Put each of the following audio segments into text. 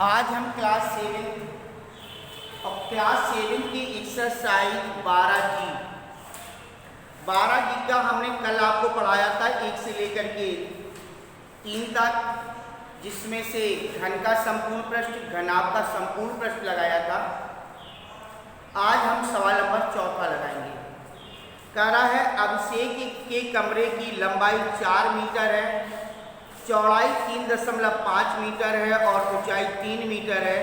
आज हम class seven की एक्सरसाइज 12 जी का हमने कल आपको पढ़ाया था 1 से लेकर के 3 तक, जिसमें से घन का संपूर्ण पृष्ठ, घनाभ का संपूर्ण पृष्ठ लगाया था। आज हम सवाल नंबर 4 लगाएंगे। कह रहा है अभिषेक के कमरे की लंबाई 4 मीटर है, चौड़ाई 3.5 मीटर है और ऊंचाई 3 मीटर है।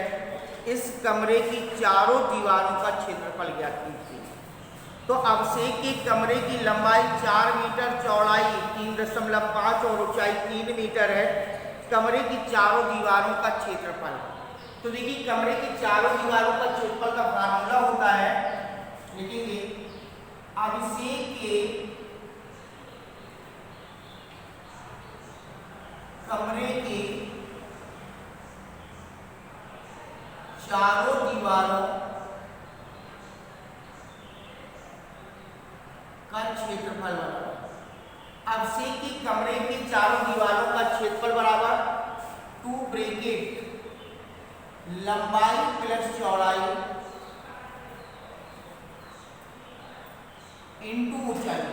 इस कमरे की चारों दीवारों का क्षेत्रफल ज्ञात कीजिए। तो अभिषेक के कमरे की लंबाई 4 मीटर, चौड़ाई 3.5 और ऊंचाई 3 मीटर है। कमरे की चारों दीवारों का क्षेत्रफल, तो देखिए कमरे की चारों दीवारों का क्षेत्रफल का फार्मूला होता है, लिखेंगे अभिषेक के कमरे के चारों दीवारों का क्षेत्रफल बराबर, अभिषेक के कमरे के चारों दीवारों का क्षेत्रफल बराबर 2 ब्रैकेट लंबाई प्लस चौड़ाई इंटू ऊंचाई।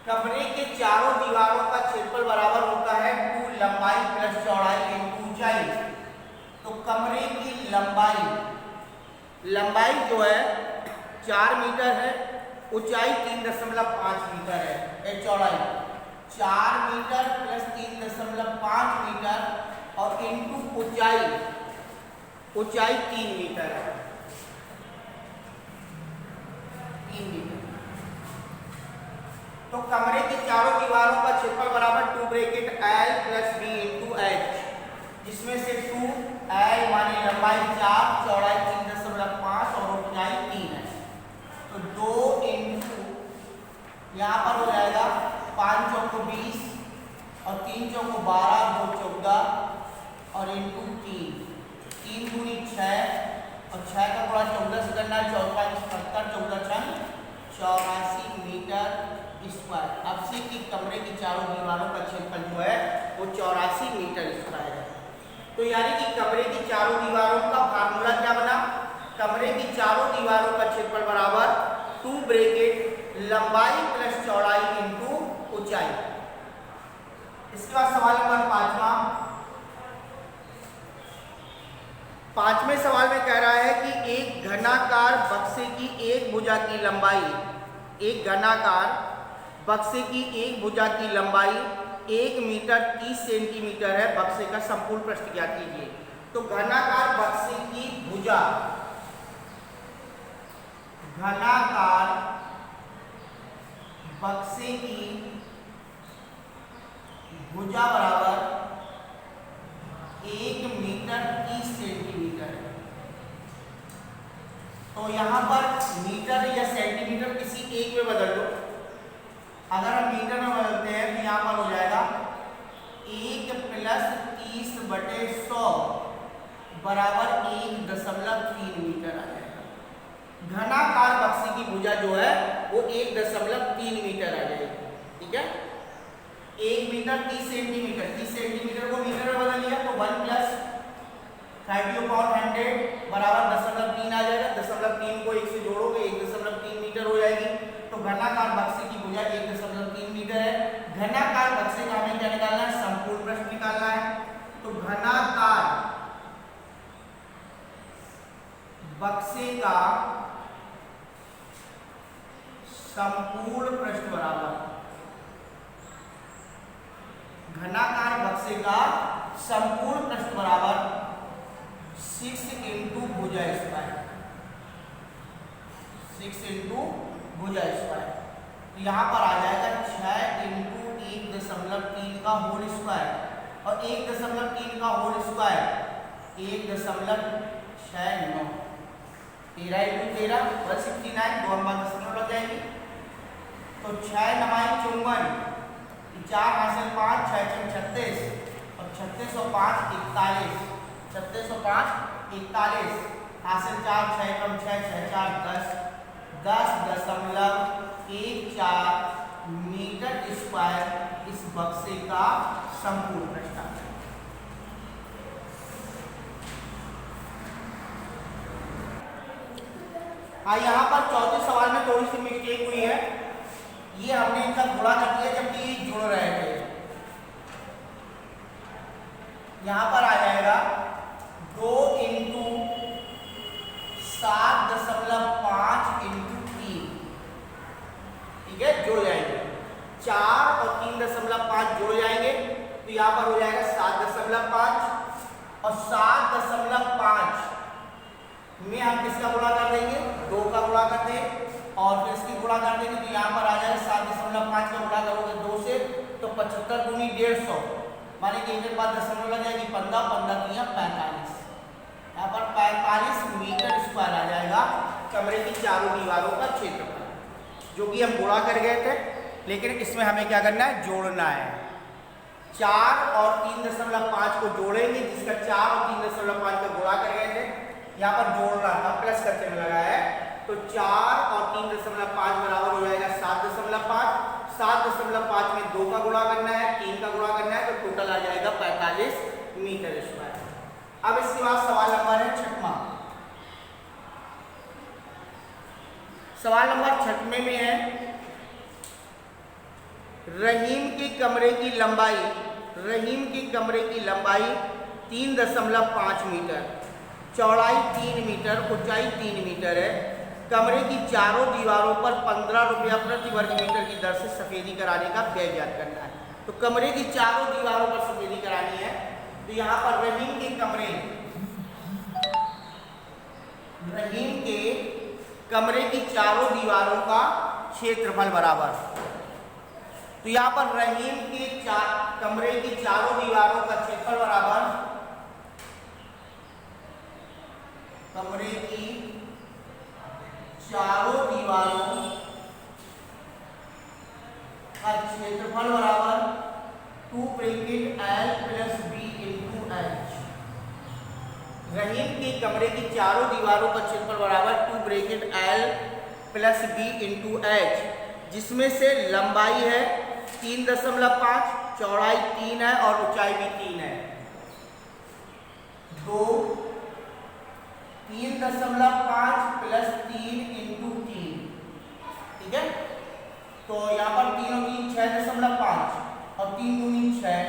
कमरे के चारों दीवारों का क्षेत्रफल बराबर होता है 2 लंबाई प्लस चौड़ाई इंटू ऊंचाई। तो कमरे की लंबाई जो है 4 मीटर है, ऊंचाई 3.5 मीटर है, चौड़ाई 4 मीटर प्लस 3.5 मीटर और इंटू ऊंचाई 3 मीटर है, 3 मीटर। तो कमरे की चारों दीवारों का क्षेत्रफल बराबर 2 bracket L plus B into H, जिसमें से 2 L माने लंबाई 4, चौड़ाई 3.5 और ऊंचाई 3 है। तो 2 इंटू यहाँ पर हो जाएगा 5 चौको 20 और 3 चौको 12, 2 14 और इंटू 3 दूनी 6 और 6 का गुणा 14 से करना है, 4 5 77, 14 6 84 मीटर स्क्वायर। अभिषेक की कमरे की चारों दीवारों का क्षेत्रफल जो है वो 84 मीटर स्क्वायर है। तो यानी कि कमरे की चारों दीवारों का फार्मूला क्या बना? कमरे की चारों दीवारों का क्षेत्रफल बराबर 2 ब्रैकेट लंबाई प्लस चौड़ाई इंटू ऊंचाई। इसके बाद सवाल नंबर 5वें सवाल में कह रहा है कि एक घनाकार बक्से की एक भुजा की लंबाई, एक घनाकार बक्से की एक भुजा की लंबाई 1 मीटर 30 सेंटीमीटर है। बक्से का संपूर्ण पृष्ठ ज्ञात कीजिए। तो घनाकार बक्से की भुजा, घनाकार बक्से की भुजा बराबर 1 मीटर 30 सेंटीमीटर है। तो यहां पर मीटर या सेंटीमीटर किसी एक में बदल दो। अगर हम मीटर में बदलते हैं तो यहाँ पर हो जाएगा 1 प्लस 30/100 बराबर 1.3 मीटर आ जाएगा। घनाकार बक्से की भुजा जो है वो 1.3 मीटर आ जाएगी। ठीक है, 1 मीटर 30 सेंटीमीटर, 30 सेंटीमीटर को मीटर में बदल लिया तो 1 प्लस 30/100 बराबर 0.3 आ जाएगा। 0.3 को 1 से जोड़ोगे 1.3 मीटर हो जाएगी। तो घनाकार बक्से की भुजा 1.3 मीटर है। घनाकार बक्से का हमें क्या निकालना है? संपूर्ण पृष्ठ निकालना है। तो घनाकार बक्से का संपूर्ण पृष्ठ बराबर, घनाकार बक्से का संपूर्ण पृष्ठ बराबर 6 इंटू भुजा स्क्वायर, 6 इंटू भुजा स्क्वायर। तो यहाँ पर आ जाएगा 6 इंटू 1.3 का होल स्क्वायर और 1.3 का होल स्क्वायर 1.69, 13 इंटू 13 169, 2 नंबर दशमलव लग जाएंगे। तो 6 9 54, 4 हासिल 5, 6 36 और 36 और 5 41, 36 और 5 41 हासिल 4, 6 कम 6 6 4 10.14 मीटर स्क्वायर इस बक्से का संपूर्ण पृष्ठ आ जाएगा। हाँ, यहाँ पर चौथे सवाल में थोड़ी सी मिस्टेक हुई है। ये हमने इनका गुणा कर दिया जबकि ये जुड़ रहे थे। यहाँ पर आ जाएगा 2 इंटू 7.5 इंटू 3, ठीक है, जुड़ जाएंगे। 4 और 3.5 जुड़ जाएंगे तो यहाँ पर हो जाएगा 7.5 और 7.5 में हम किसका गुणा कर देंगे, 2 का गुणा कर देंगे और फिर इसकी गुणा कर देंगे तो यहाँ पर आ जाएगा 7.5 का गुणा करोगे 2 से तो 75 दूनी 150, माने कि एक बाद दशमलव लग जाएगी 15, 15 की 45, यहाँ पर 45 मीटर स्क्वायर आ जाएगा कमरे की चारों दीवारों का क्षेत्रफल, जो कि हम गुणा कर गए थे। लेकिन इसमें हमें क्या करना है, जोड़ना है। 4 और 3.5 को जोड़ेंगे, जिसका 4 और 3.5 का गुणा कर गए थे, यहाँ पर जोड़ना था, प्लस का चिन्ह लगा है तो 4 और 3.5 बराबर हो जाएगा 7.5, 7.5 में 2 का गुणा करना है, 3 का गुणा करना है तो टोटल आ जाएगा 45 मीटर स्क्वायर। अब इसके बाद सवाल नंबर है 6वां। सवाल नंबर 6वें में है रहीम के कमरे की लंबाई 3.5 मीटर, चौड़ाई 3 मीटर, ऊंचाई 3 मीटर है। कमरे की चारों दीवारों पर 15 रुपया प्रति वर्ग मीटर की दर से सफेदी कराने का व्यय ज्ञात करना है। तो कमरे की चारों दीवारों पर सफेदी करानी है तो यहाँ पर रहीम के कमरे की चारों दीवारों का क्षेत्रफल बराबर, तो यहाँ पर रहीम के कमरे की चारों दीवारों का क्षेत्रफल बराबर कमरे की चारों दीवारों का क्षेत्रफल बराबर 2 bracket L plus B into H। रहीम के कमरे की चारों दीवारों का क्षेत्रफल बराबर 2 bracket L plus B into H, जिसमें से लंबाई है 3.5, चौड़ाई 3 है और ऊंचाई भी 3 है। 3.5 प्लस 3 इंटू 3, ठीक है। तो यहाँ पर 3 और 3 6.5 और 3 दूनी 6,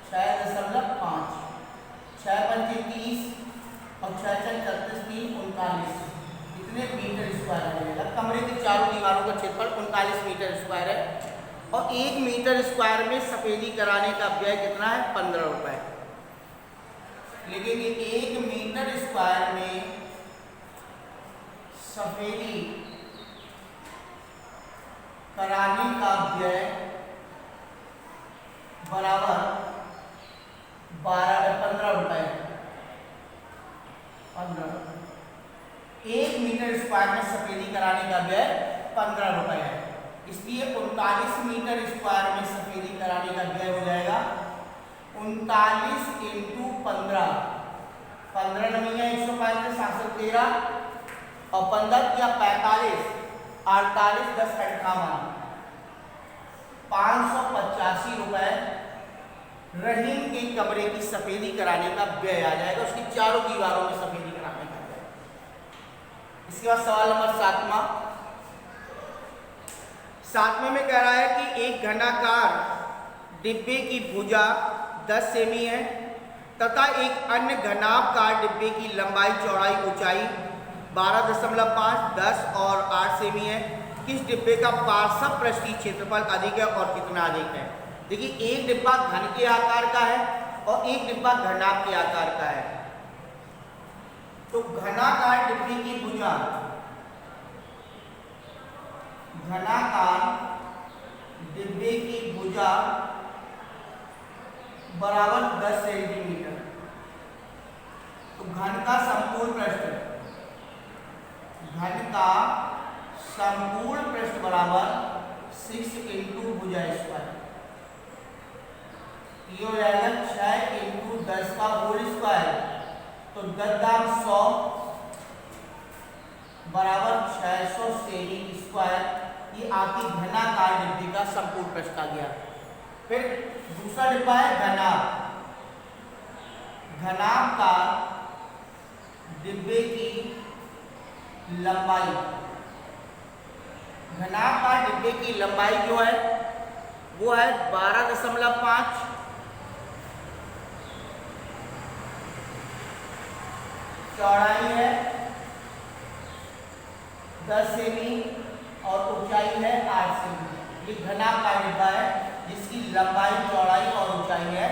6.5, 6 पंचे 30 और 6 6 36, 3 39, इतने मीटर स्क्वायर आ जाएगा। कमरे की चारों दीवारों का क्षेत्रफल 39 मीटर स्क्वायर है और 1 मीटर स्क्वायर में सफेदी कराने का व्यय कितना है, 15 रुपए। लेकिन 1 मीटर स्क्वायर में सफेदी कराने का व्यय बराबर 15 रुपए। 1 मीटर स्क्वायर में सफेदी कराने का व्यय 15 रुपए है, इसलिए 39 मीटर स्क्वायर में सफेदी कराने का व्यय हो जाएगा 39 इंटू 15, 15 नवीं 135, 713 और 15 किया 45, 48, 10 58, 585 रुपए रहीम के कमरे की सफेदी कराने का व्यय आ जाएगा, उसकी चारों दीवारों में सफेदी कराने का व्यय। इसके बाद सवाल नंबर 7वां में कह रहा है कि एक घनाकार डिब्बे की भुजा 10 सेमी है तथा एक अन्य घनाकार डिब्बे की लंबाई, चौड़ाई, ऊंचाई 12.5, 10 और 8 सेमी है। किस डिब्बे का पार्श्व पृष्ठीय क्षेत्रफल अधिक है और कितना अधिक है। देखिए, एक डिब्बा घन के आकार का है और एक डिब्बा घनाक के आकार का है। तो घनाकार डिब्बे की भुजा, घनाकार डिब्बे की भुजा बराबर 10 सेंटीमीटर। तो घन का संपूर्ण पृष्ठ बराबर 6 इंटू भुजा स्क्वायर, ये हो जाएगा 6 इंटू 10 का होल स्क्वायर, तो 10 बराबर 600 सेमी स्क्वायर। ये आपकी घनाकार डिब्बे का संपूर्ण पृष्ठ आ गया। फिर दूसरा डिब्बा है घनाभ। घनाभ का डिब्बे की लंबाई, घनाभ का डिब्बे की लंबाई जो है वो है 12.5, चौड़ाई है 10 सेमी और ऊंचाई है 8 सेमी। ये घनाभ का डिब्बा है जिसकी लंबाई, चौड़ाई और ऊंचाई है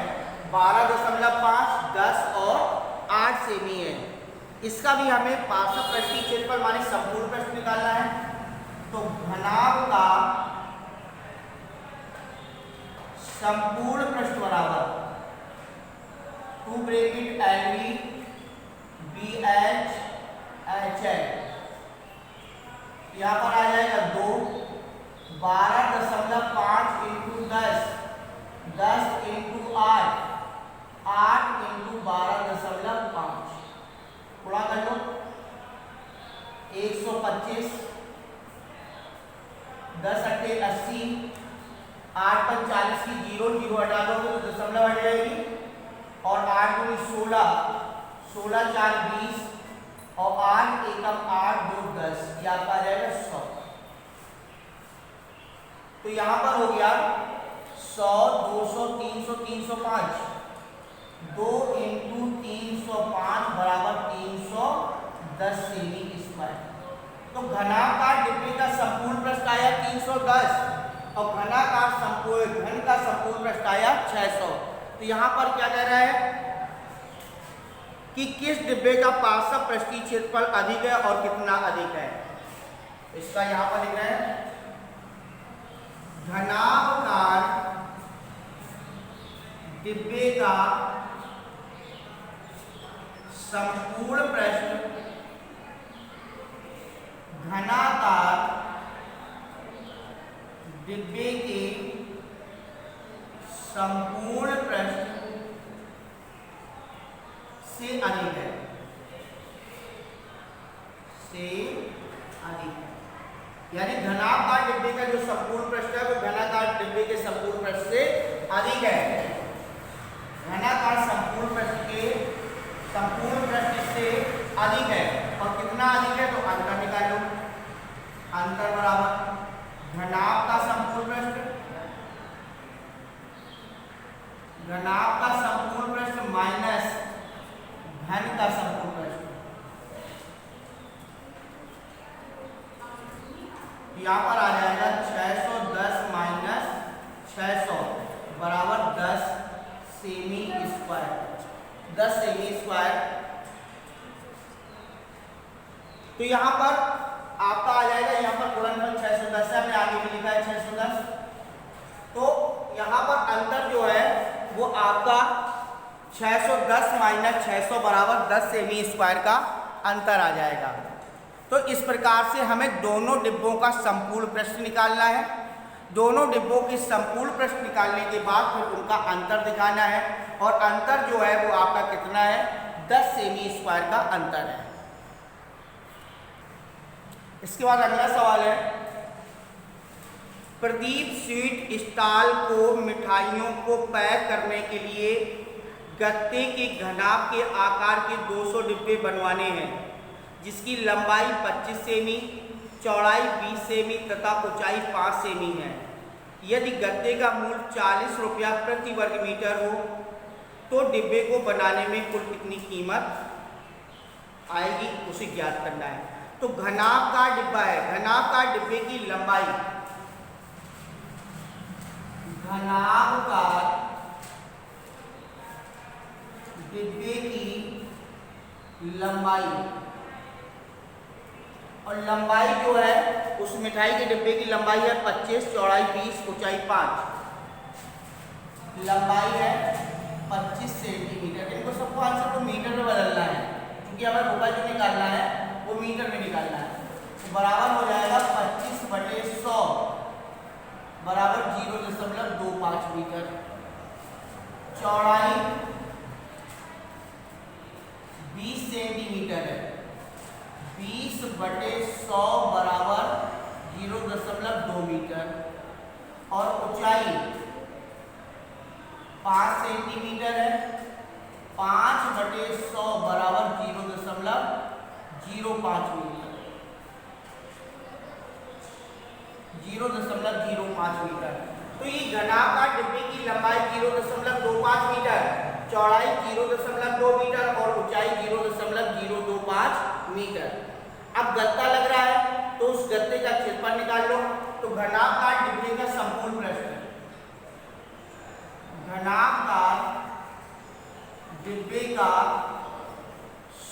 12.5, 10 और 8 सेमी है। इसका भी हमें पार्श्व पृष्ठीय क्षेत्रफल माने संपूर्ण पृष्ठ निकालना है। तो घनाभ का संपूर्ण पृष्ठ बराबर 2 ब्रैकेट LV BH HL, यहाँ पर आ जाएगा 2, 12.5 इंटू 10, 10 इंटू 8, 8 इंटू 12.5, गुणा कर लो 125, 10 अट्ठे 80, 8 पर 40 की 0 0 हटा दोगे तो दशमलव हट जाएगी, और 8 दूनी 16, 16 4 20, और 8 एकम 8 2 10, ये आपका आ जाएगा 100। तो यहाँ पर हो गया 100, 200, 300, 305, 2 इंटू 305 बराबर 310 सेमी स्क्वायर। तो घनाकार डिब्बे का संपूर्ण पृष्ठ आया 310 और घनाकार संपूर्ण घन का संपूर्ण पृष्ठ आया 600। तो यहाँ पर क्या कह रहा है कि किस डिब्बे का पार्श्व पृष्ठीय क्षेत्रफल अधिक है और कितना अधिक है। इसका यहाँ पर लिख रहे हैं घनाकार डिब्बे का संपूर्ण पृष्ठ, घनाकार डिब्बे के संपूर्ण पृष्ठ से अधिक है, से अधिक है। यानी घनाकार डिब्बे का जो संपूर्ण पृष्ठ है वो घनाकार डिब्बे के संपूर्ण पृष्ठ से अधिक है। घनाकार संपूर्ण पृष्ठ के संपूर्ण पृष्ठ से अधिक है, और कितना अधिक है तो अंतर निकालो। अंतर बराबर घनाभ का संपूर्ण पृष्ठ, घनाभ का संपूर्ण पृष्ठ माइनस घन का संपूर्ण पृष्ठ। यहाँ पर आ जाएगा 610 माइनस 600 बराबर 10 सेमी स्क्वायर, 10 सेमी स्क्वायर। तो यहाँ पर आपका आ जाएगा, यहाँ पर गुणनफल 610 है, हमने आगे भी लिखा है 610। तो यहाँ पर अंतर जो है वो आपका 610 माइनस 600 बराबर 10 सेमी स्क्वायर का अंतर आ जाएगा। तो इस प्रकार से हमें दोनों डिब्बों का संपूर्ण पृष्ठ निकालना है। दोनों डिब्बों की संपूर्ण पृष्ठ निकालने के बाद फिर उनका अंतर दिखाना है, और अंतर जो है वो आपका कितना है 10 सेमी स्क्वायर का अंतर है। इसके बाद अगला सवाल है, प्रदीप स्वीट स्टॉल को मिठाइयों को पैक करने के लिए गत्ते के घनाभ के आकार के 200 डिब्बे बनवाने हैं, जिसकी लंबाई 25 सेमी, चौड़ाई 20 सेमी तथा ऊंचाई 5 सेमी है। यदि गत्ते का मूल्य 40 रुपया प्रति वर्ग मीटर हो तो डिब्बे को बनाने में कुल कितनी कीमत आएगी, उसे ज्ञात करना है। तो घनाभ का डिब्बा है, घनाभ का डिब्बे की लंबाई, घनाभ का डिब्बे की लंबाई, और लंबाई जो है उस मिठाई के डिब्बे की लंबाई है 25, चौड़ाई 20, ऊंचाई 5। लंबाई है 25 सेंटीमीटर। इनको सबको आंसर को मीटर में बदलना है, क्योंकि हमें रुपये जो निकालना है वो मीटर में निकालना है। तो बराबर हो जाएगा 25/100 बराबर 0.25 मीटर। चौड़ाई 20 सेंटीमीटर है, 20/100 बराबर 0.2 मीटर, और ऊंचाई 5 सेंटीमीटर है, 5/100 बराबर 0.05 मीटर, 0.05 मीटर। तो ये घनाकार डिब्बे की लंबाई 0.25 मीटर, चौड़ाई 0.2 मीटर और ऊंचाई 0.025 मीटर। अब गत्ता लग रहा है तो उस गत्ते का क्षेत्रफल निकाल लो। तो घनाकार डिब्बे का संपूर्ण पृष्ठ, घनाकार डिब्बे का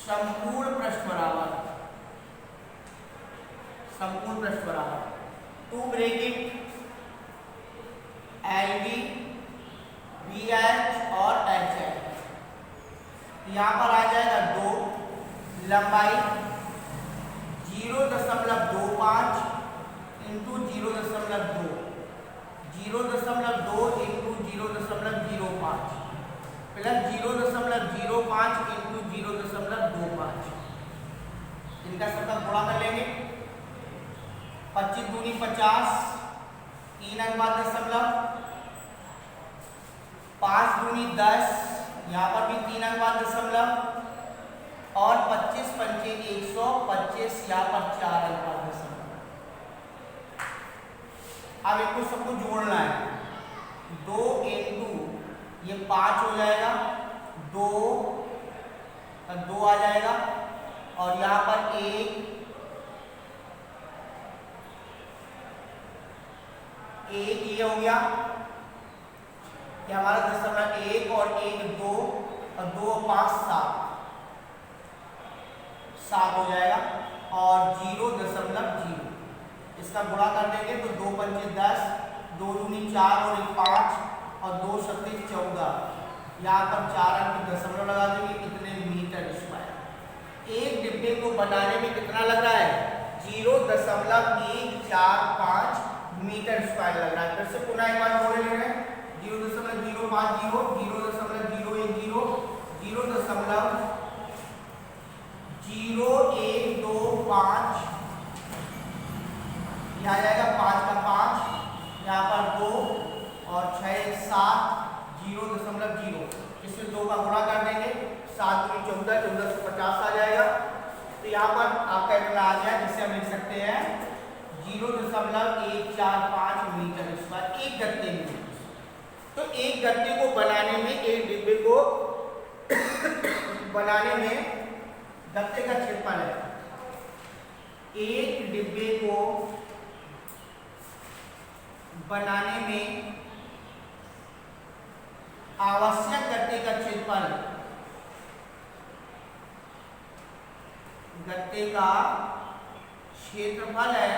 संपूर्ण पृष्ठ बराबर 2 ब्रैकेट LB BH और HH। यहाँ पर आ जाएगा 2, लंबाई 0.25 इंटू 0.2, 0.2 इंटू 0.05 प्लस 0.05 इंटू 0.25। इनका सबका गुणा कर लेंगे। 25 दूनी 50, 3.0, 5 दूनी 10, यहाँ पर भी 3.0 और 25 पंचे 125, यहाँ पर 4.0। अब इनको सबको जोड़ना है। 2 इंटू ये 5 हो जाएगा, 2 आ जाएगा और यहाँ पर 1 ये हो गया, ये हमारा 10.1 और 1 2 और 2 5 7 हो जाएगा और 0.0 इसका गुणा कर देंगे तो 2 पंचे 10, 2 दूनी 4 और 1 5 और 2 सत्ते 14। यहाँ पर 4 अंक दशमलव लगा देंगे, कितने मीटर स्क्वायर। एक डिब्बे को बनाने में कितना लग रहा है? 0.145 मीटर स्क्वायर लग रहा है। फिर से पुनः एक बार जोड़ ले रहे हैं। 0.050, 0.010, 0.0125, यहाँ आ जाएगा 5 का 5, यहाँ पर 2 और 6 7, 0.0। इससे 2 का गुणा कर देंगे, 7 दूनी 14, 14 से 50 आ जाएगा। तो यहाँ पर आपका इतना आ गया, जिससे हम लिख सकते हैं 0.145 मीटर स्क्वायर एक गत्ते में। तो एक गत्ते को बनाने में, एक डिब्बे को बनाने में गत्ते का क्षेत्रफल है। एक डिब्बे को बनाने में आवश्यक गत्ते का क्षेत्रफल, गत्ते का क्षेत्रफल है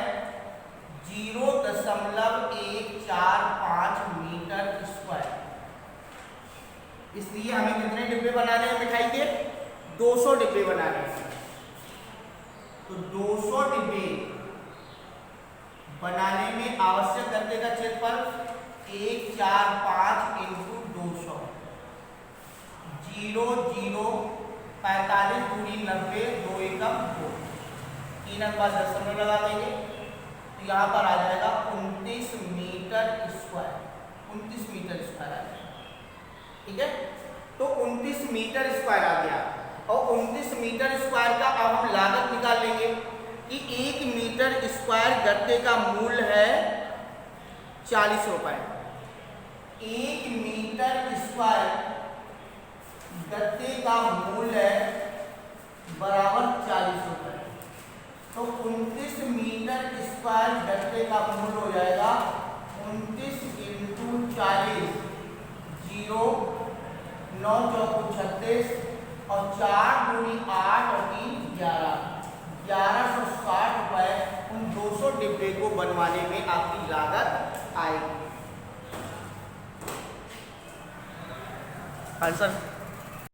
0.145 मीटर स्क्वायर। इसलिए हमें कितने डिब्बे बनाने हैं मिठाई के? 200 डिब्बे बनाने हैं। तो 200 डिब्बे बनाने में आवश्यक गत्ते का क्षेत्रफल 145 इंटू 200, 0 0 45 दूनी 90, 2 एकम 2, 3 अंक बाद दशमलव लगा देंगे तो यहाँ पर आ जाएगा 29 मीटर स्क्वायर। 29 मीटर स्क्वायर आ जाएगा। ठीक है, तो 29 मीटर स्क्वायर आ गया। और 29 मीटर स्क्वायर का अब हम लागत निकाल लेंगे कि 1 मीटर स्क्वायर गत्ते का मूल्य है 40 रुपए। 1 मीटर स्क्वायर गत्ते का मूल्य है बराबर 40 रुपए। तो 29 मीटर स्क्वायर गत्ते का मूल्य हो जाएगा 29 इंटू 40, 0 9 चौको 36 और 4 दूनी 8 और 3 11, 1160 रुपए उन 200 डिब्बे को बनवाने में आपकी लागत आएगी। आंसर